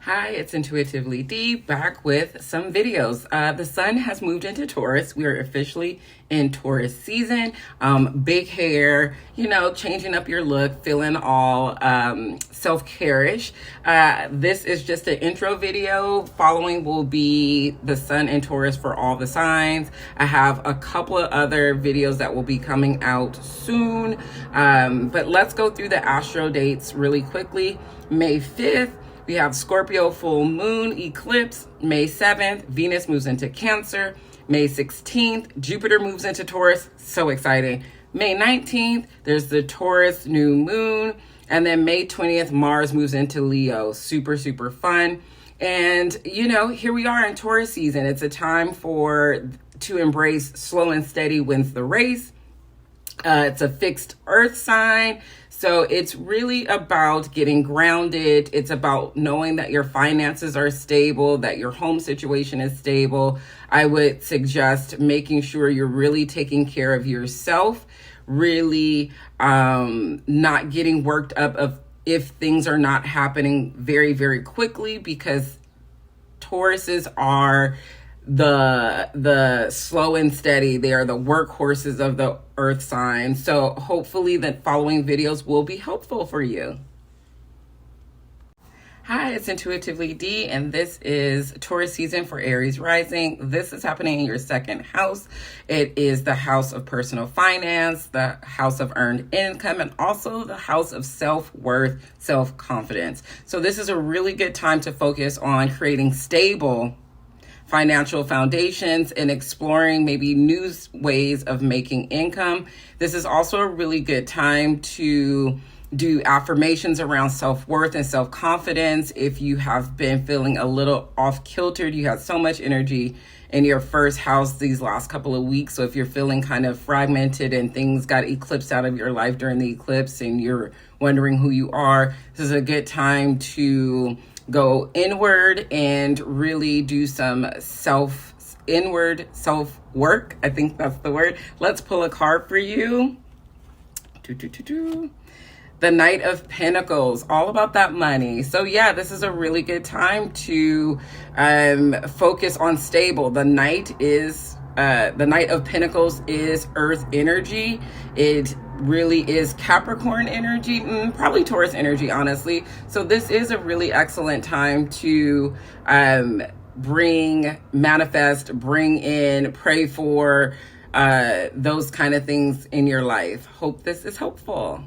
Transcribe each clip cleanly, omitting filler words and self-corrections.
Hi, it's Intuitively D back with some videos. The sun has moved into Taurus. We are officially in Taurus season. Big hair, changing up your look, feeling all self-care-ish. This is just an intro video. Following will be the sun in Taurus for all the signs. I have a couple of other videos that will be coming out soon. But let's go through the astro dates really quickly. May 5th. We have Scorpio full moon eclipse. May 7th, Venus moves into Cancer. May 16th, Jupiter moves into Taurus. So exciting. May 19th, there's the Taurus new moon. And then May 20th, Mars moves into Leo. Super, super fun. And, here we are in Taurus season. It's a time to embrace slow and steady wins the race. It's a fixed earth sign. So it's really about getting grounded. It's about knowing that your finances are stable, that your home situation is stable. I would suggest making sure you're really taking care of yourself, really not getting worked up if things are not happening very, very quickly, because Tauruses are the slow and steady. They are the workhorses of the earth sign. So hopefully the following videos will be helpful for you. Hi, it's Intuitively D, and this is Taurus season for Aries rising. This is happening in your second house. It is the house of personal finance, the house of earned income, and also the house of self-worth, self-confidence. So this is a really good time to focus on creating stable financial foundations and exploring maybe new ways of making income. This is also a really good time to do affirmations around self-worth and self-confidence. If you have been feeling a little off-kiltered, you had so much energy in your first house these last couple of weeks. So if you're feeling kind of fragmented and things got eclipsed out of your life during the eclipse and you're wondering who you are, this is a good time to go inward and really do some inward self work. I think that's the word. Let's pull a card for you. The Knight of Pentacles, all about that money. So yeah, this is a really good time to focus on stable. The Knight of Pentacles is earth energy. It really is Capricorn energy, probably Taurus energy, honestly. So this is a really excellent time to manifest, bring in, pray for those kind of things in your life. Hope this is helpful.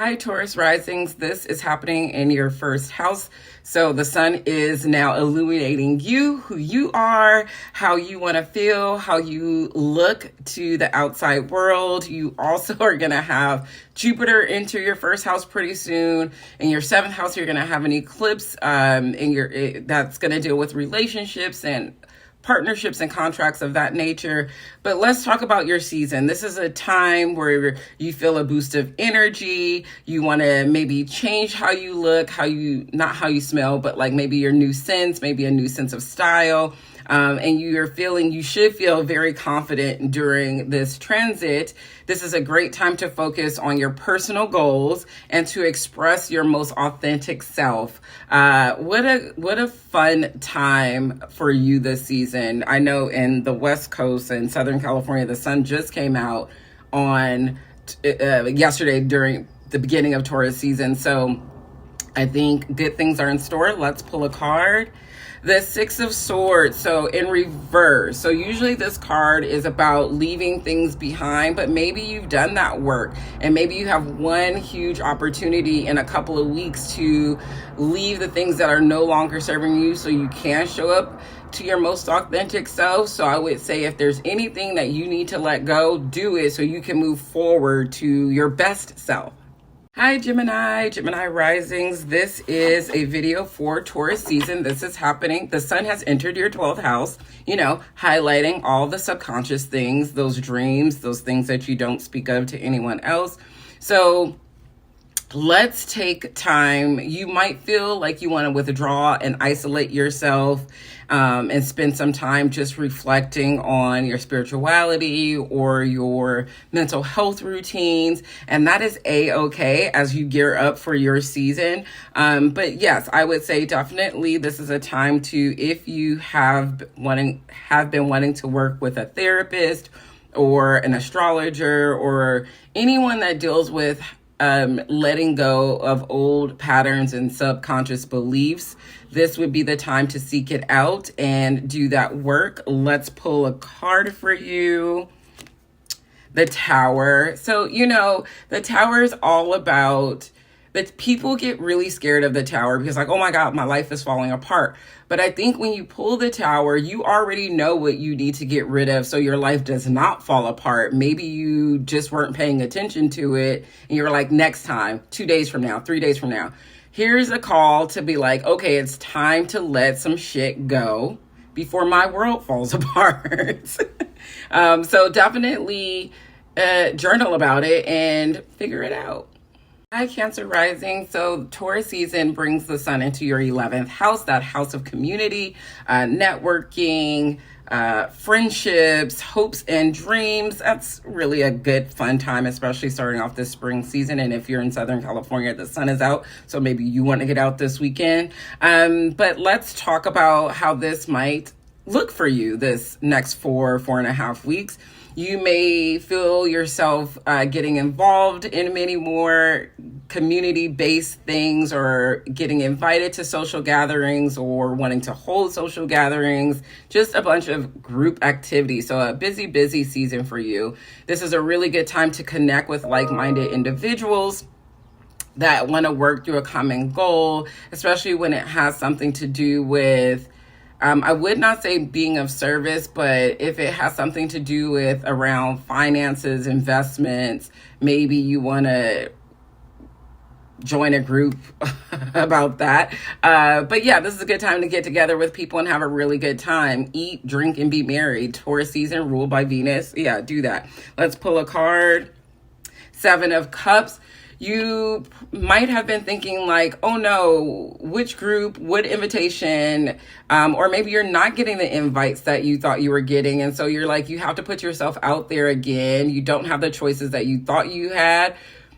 Hi, Taurus risings. This is happening in your first house. So the sun is now illuminating you, who you are, how you want to feel, how you look to the outside world. You also are going to have Jupiter enter your first house pretty soon. In your seventh house, you're going to have an eclipse that's going to deal with relationships and partnerships and contracts of that nature. But let's talk about your season. This is a time where you feel a boost of energy. You want to maybe change how you look, not how you smell, but like maybe your new sense, maybe a new sense of style. And you should feel very confident during this transit. This is a great time to focus on your personal goals and to express your most authentic self. What a fun time for you this season. I know in the West Coast and Southern California, the sun just came out on yesterday during the beginning of Taurus season. So I think good things are in store. Let's pull a card. The Six of Swords, so in reverse. So usually this card is about leaving things behind, but maybe you've done that work and maybe you have one huge opportunity in a couple of weeks to leave the things that are no longer serving you so you can show up to your most authentic self. So I would say if there's anything that you need to let go, do it so you can move forward to your best self. Hi, Gemini risings. This is a video for Taurus season. This is happening. The sun has entered your 12th house, highlighting all the subconscious things, those dreams, those things that you don't speak of to anyone else. So let's take time. You might feel like you want to withdraw and isolate yourself, and spend some time just reflecting on your spirituality or your mental health routines. And that is a-okay as you gear up for your season. But yes, I would say definitely this is a time to, if you have been wanting to work with a therapist or an astrologer or anyone that deals with letting go of old patterns and subconscious beliefs, this would be the time to seek it out and do that work. Let's pull a card for you. The Tower. So, the Tower is all about that. People get really scared of the Tower because like, oh my God, my life is falling apart. But I think when you pull the Tower, you already know what you need to get rid of so your life does not fall apart. Maybe you just weren't paying attention to it and you're like, next time, 2 days from now, 3 days from now. Here's a call to be like, okay, it's time to let some shit go before my world falls apart. So definitely journal about it and figure it out. Hi, Cancer rising. So Taurus season brings the sun into your 11th house, that house of community, networking, friendships, hopes and dreams. That's really a good fun time, especially starting off this spring season. And if you're in Southern California, the sun is out. So maybe you want to get out this weekend. But let's talk about how this might look for you this next 4.5 weeks. You may feel yourself getting involved in many more community-based things, or getting invited to social gatherings, or wanting to hold social gatherings, just a bunch of group activities. So a busy season for you. This is a really good time to connect with like-minded individuals that want to work through a common goal, especially when it has something to do with I would not say being of service, but if it has something to do with around finances, investments, maybe you want to join a group about that. But yeah, this is a good time to get together with people and have a really good time. Eat, drink, and be merry. Taurus season ruled by Venus. Yeah, do that. Let's pull a card. 7 of Cups. You might have been thinking like, oh no, which group, what invitation, or maybe you're not getting the invites that you thought you were getting. And so you're like, you have to put yourself out there again. You don't have the choices that you thought you had.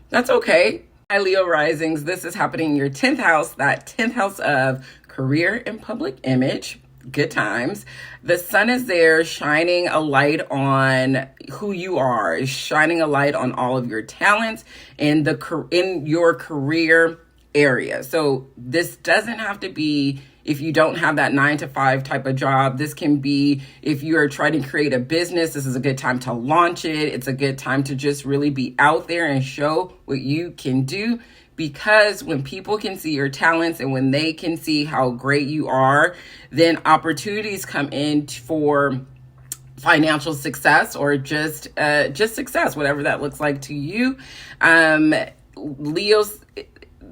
That's okay. Hi, Leo risings. This is happening in your 10th house, that 10th house of career and public image. Good times. The sun is there shining a light on who you are, shining a light on all of your talents in your career area. So this doesn't have to be if you don't have that 9-to-5 type of job. This can be if you are trying to create a business. This is a good time to launch it. It's a good time to just really be out there and show what you can do. Because when people can see your talents and when they can see how great you are, then opportunities come in for financial success, or just success, whatever that looks like to you. Leo's,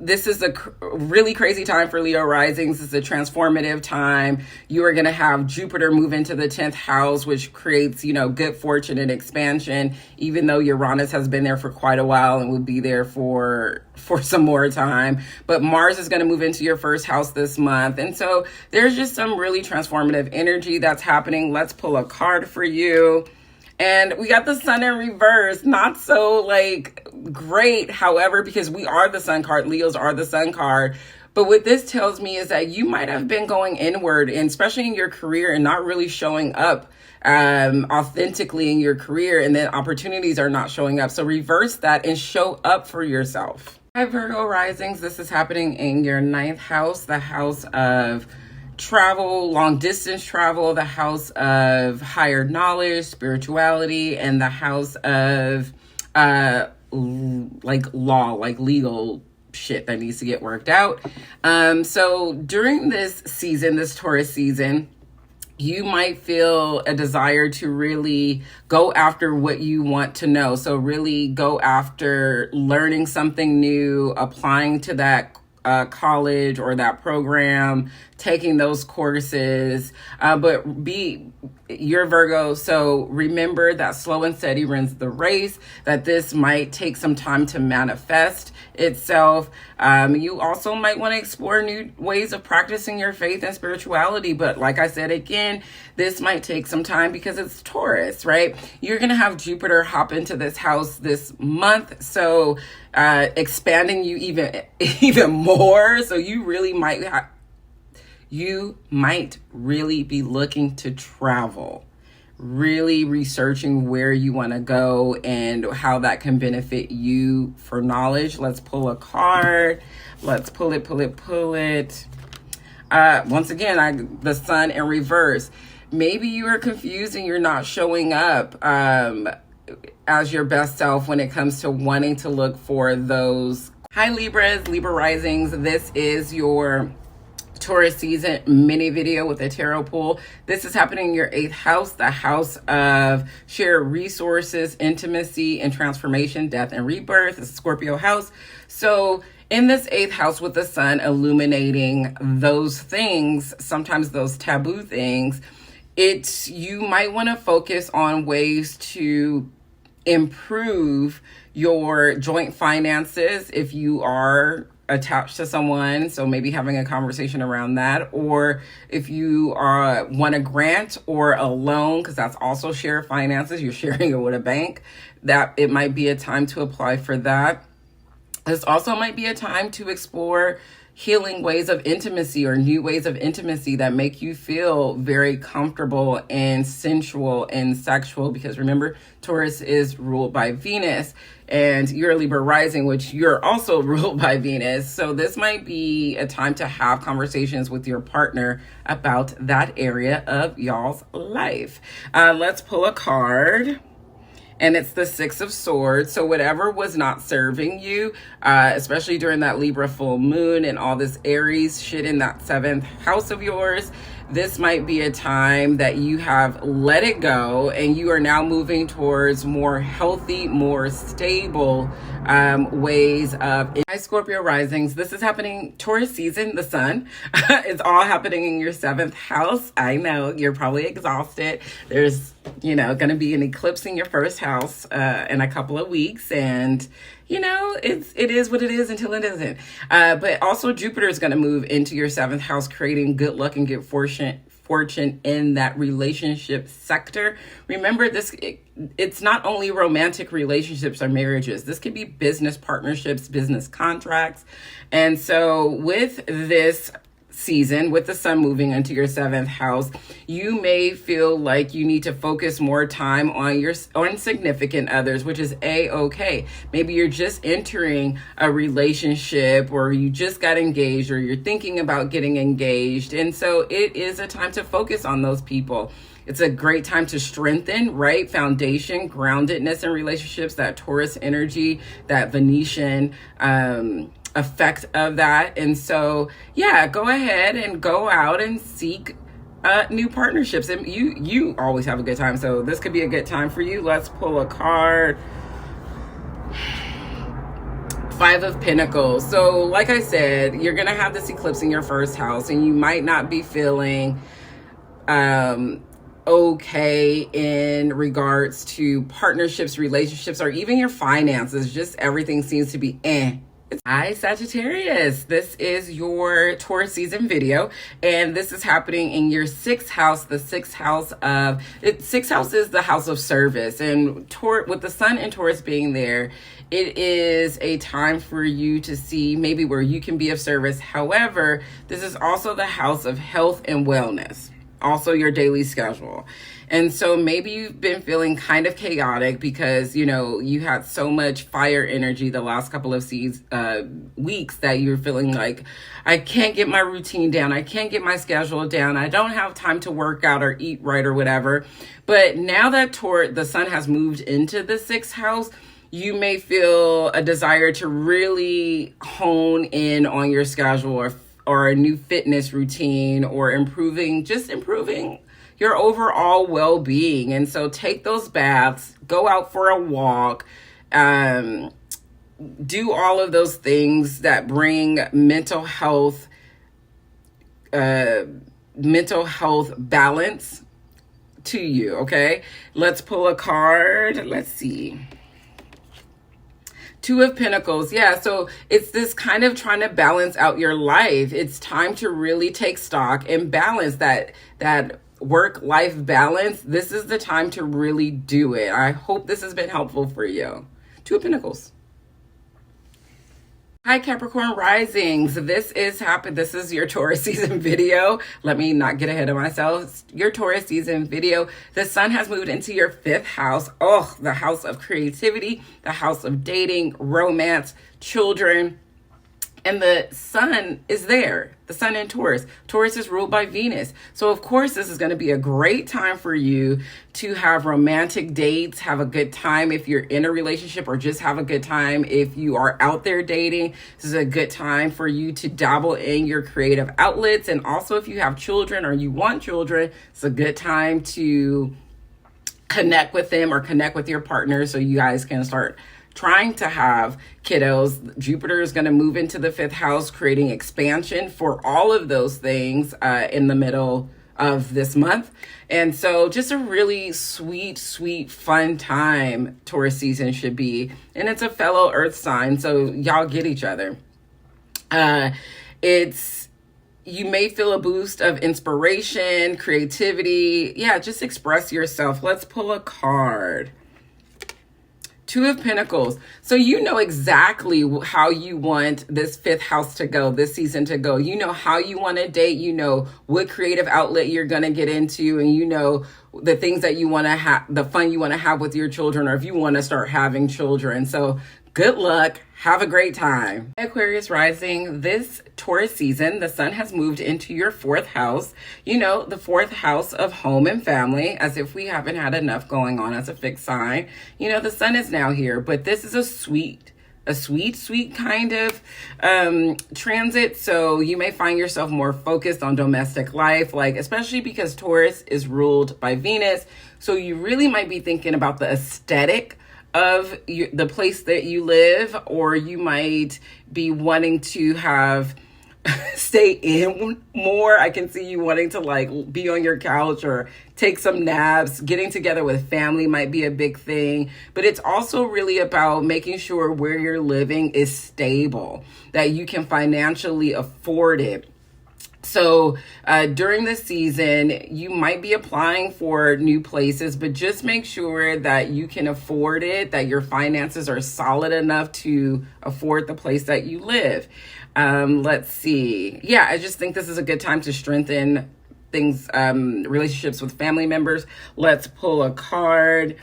this is a really crazy time for Leo risings. This is a transformative time. You are going to have Jupiter move into the 10th house, which creates, good fortune and expansion, even though Uranus has been there for quite a while and will be there for some more time. But Mars is going to move into your first house this month. And so there's just some really transformative energy that's happening. Let's pull a card for you. And we got the sun in reverse, not so great, however, because we are the sun card, Leos are the sun card. But what this tells me is that you might have been going inward, and especially in your career, and not really showing up authentically in your career, and then opportunities are not showing up. So reverse that and show up for yourself. Hi, Virgo risings. This is happening in your 9th house, the house of travel, long distance travel, the house of higher knowledge, spirituality, and the house of law, legal shit that needs to get worked out. So during this season, this Taurus season, you might feel a desire to really go after what you want to know. So really go after learning something new, applying to that college or that program, taking those courses, but you're Virgo, so remember that slow and steady wins the race, that this might take some time to manifest itself. You also might want to explore new ways of practicing your faith and spirituality, but like I said, again, this might take some time because it's Taurus, right? You're going to have Jupiter hop into this house this month, so expanding you even more. So you really might really be looking to travel, really researching where you want to go and how that can benefit you for knowledge. Let's pull a card. Let's pull it. Once again, the Sun in reverse. Maybe you are confused and you're not showing up as your best self when it comes to wanting to look for those. Hi Libras, Libra risings. This is your Taurus season mini video with a tarot pool. This is happening in your 8th house, the house of shared resources, intimacy, and transformation, death and rebirth. It's a Scorpio house. So in this 8th house with the Sun illuminating those things, sometimes those taboo things, you might want to focus on ways to improve your joint finances if you are attached to someone, so maybe having a conversation around that, or if you want a grant or a loan, because that's also shared finances, you're sharing it with a bank, that it might be a time to apply for that. This also might be a time to explore healing ways of intimacy or new ways of intimacy that make you feel very comfortable and sensual and sexual, because remember, Taurus is ruled by Venus and you're a Libra rising, which you're also ruled by Venus. So this might be a time to have conversations with your partner about that area of y'all's life. Let's pull a card. And it's the 6 of Swords. So whatever was not serving you, especially during that Libra full moon and all this Aries shit in that 7th house of yours, this might be a time that you have let it go and you are now moving towards more healthy, more stable ways of. Hi Scorpio risings. This is happening Taurus season, the Sun. It's all happening in your 7th house. I know you're probably exhausted. There's going to be an eclipse in your 1st house in a couple of weeks, and it is what it is until it isn't. But also Jupiter is going to move into your 7th house, creating good luck and good fortune in that relationship sector. Remember, it's not only romantic relationships or marriages. This could be business partnerships, business contracts. And so with this season, with the Sun moving into your 7th house, you may feel like you need to focus more time on significant others, which is a-okay. Maybe you're just entering a relationship, or you just got engaged, or you're thinking about getting engaged. And so it is a time to focus on those people. It's a great time to strengthen, right? Foundation, groundedness in relationships, that Taurus energy, that Venetian effect of that. And so yeah, go ahead and go out and seek new partnerships, and you always have a good time, so this could be a good time for you. Let's pull a card. 5 of Pentacles. So like I said, you're gonna have this eclipse in your 1st house, and you might not be feeling okay in regards to partnerships, relationships, or even your finances. Just everything seems to be Hi Sagittarius, this is your Taurus season video, and this is happening in your 6th house. The 6th house is the house of service, and with the Sun and Taurus being there, it is a time for you to see maybe where you can be of service. However, this is also the house of health and wellness, also your daily schedule. And so maybe you've been feeling kind of chaotic because, you had so much fire energy the last couple of weeks that you're feeling like, I can't get my routine down. I can't get my schedule down. I don't have time to work out or eat right or whatever. But now that the Sun has moved into the 6th house, you may feel a desire to really hone in on your schedule, or a new fitness routine, or improving your overall well-being. And so take those baths, go out for a walk, do all of those things that bring mental health balance to you. Okay, let's pull a card. Let's see. Two of Pentacles. Yeah, so it's this kind of trying to balance out your life. It's time to really take stock and balance that work-life balance. This is the time to really do it. I hope this has been helpful for you. Two of Pentacles. Hi Capricorn risings. This is your Taurus season video. Let me not get ahead of myself. Your Taurus season video. The sun has moved into your 5th house. Oh, the house of creativity, the house of dating, romance, children. And the sun is there. The sun in Taurus. Taurus is ruled by Venus. So of course, this is going to be a great time for you to have romantic dates, have a good time if you're in a relationship, or just have a good time if you are out there dating. This is a good time for you to dabble in your creative outlets. And also if you have children or you want children, it's a good time to connect with them or connect with your partner so you guys can start trying to have kiddos. Jupiter is going to move into the 5th house, creating expansion for all of those things in the middle of this month. And so just a really sweet, fun time Taurus season should be. And it's a fellow earth sign, so y'all get each other. You may feel a boost of inspiration, creativity. Yeah, just express yourself. Let's pull a card. Two of Pentacles. So you know exactly how you want this 5th house to go, this season to go. You know how you want to date. You know what creative outlet you're going to get into. And you know the things that you want to have, the fun you want to have with your children, or if you want to start having children. So good luck. Have a great time. Aquarius rising, this Taurus season, the sun has moved into your 4th house. You know, the 4th house of home and family, as if we haven't had enough going on as a fixed sign. You know, the sun is now here, but this is a sweet kind of transit. So you may find yourself more focused on domestic life, like especially because Taurus is ruled by Venus. So you really might be thinking about the aesthetic of the place that you live, or you might be wanting to have stay in more. I can see you wanting to like be on your couch or take some naps. Getting together with family might be a big thing, but it's also really about making sure where you're living is stable, that you can financially afford it. So during the season, you might be applying for new places, but just make sure that you can afford it, that your finances are solid enough to afford the place that you live. Let's see. Yeah, I just think this is a good time to strengthen things, relationships with family members. Let's pull a card.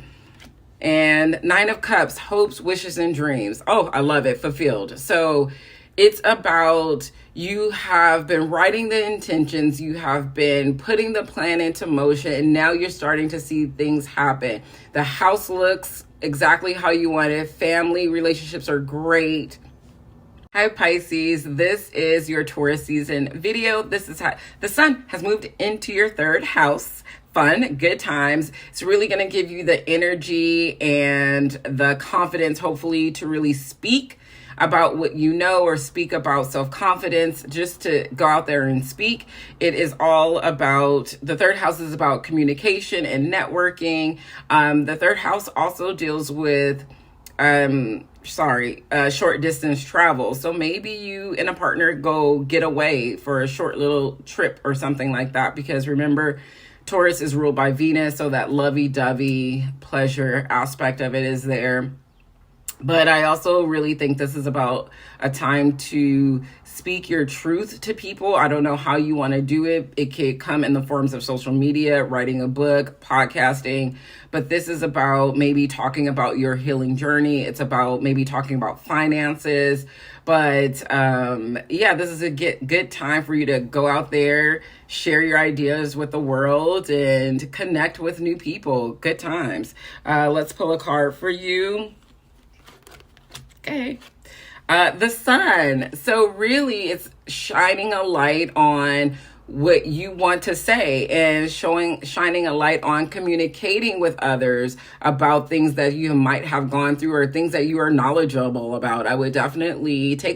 And 9 of Cups, hopes, wishes, and dreams. Oh, I love it. Fulfilled. So it's about, you have been writing the intentions, you have been putting the plan into motion, and now you're starting to see things happen. The house looks exactly how you want it. Family relationships are great. Hi Pisces, this is your Taurus season video. This is how the sun has moved into your 3rd house. Fun, good times. It's really going to give you the energy and the confidence, hopefully, to really speak about what you know, or speak about self-confidence, just to go out there and speak. It is all about, the 3rd house is about communication and networking. The 3rd house also deals with, short distance travel. So maybe you and a partner go get away for a short little trip or something like that, because remember, Taurus is ruled by Venus, so that lovey-dovey pleasure aspect of it is there. But I also really think this is about a time to speak your truth to people. I don't know how you want to do it. It could come in the forms of social media, writing a book, podcasting. But this is about maybe talking about your healing journey. It's about maybe talking about finances. But yeah, this is a good time for you to go out there, share your ideas with the world, and connect with new people. Good times. Let's pull a card for you. Okay. The sun. So really it's shining a light on what you want to say and shining a light on communicating with others about things that you might have gone through or things that you are knowledgeable about. I would definitely take a